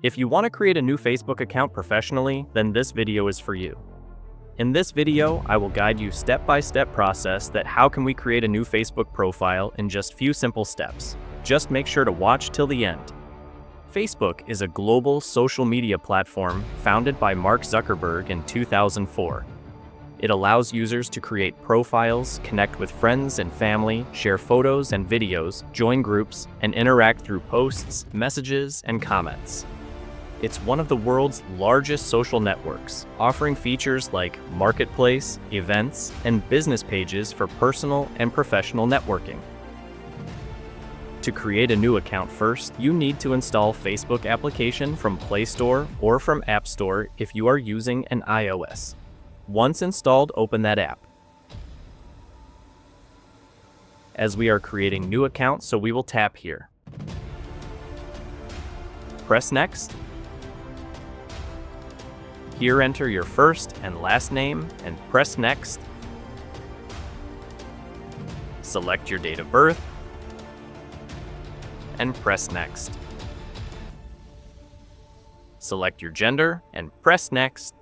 If you want to create a new Facebook account professionally, then this video is for you. In this video, I will guide you step-by-step process that how can we create a new Facebook profile in just few simple steps. Just make sure to watch till the end. Facebook is a global social media platform founded by Mark Zuckerberg in 2004. It allows users to create profiles, connect with friends and family, share photos and videos, join groups, and interact through posts, messages, and comments. It's one of the world's largest social networks, offering features like marketplace, events, and business pages for personal and professional networking. To create a new account first, you need to install Facebook application from Play Store or from App Store if you are using an iOS. Once installed, open that app. As we are creating new accounts, so we will tap here. Press Next. Here enter your first and last name and press Next. Select your date of birth and press Next. Select your gender and press Next.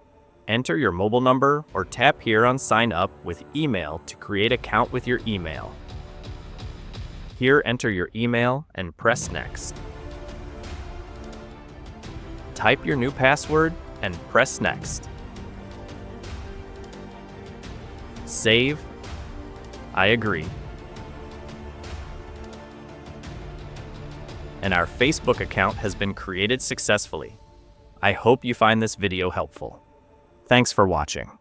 Enter your mobile number or tap here on Sign Up with email to create an account with your email. Here enter your email and press Next. Type your new password and press Next. Save. I agree. And our Facebook account has been created successfully. I hope you find this video helpful. Thanks for watching.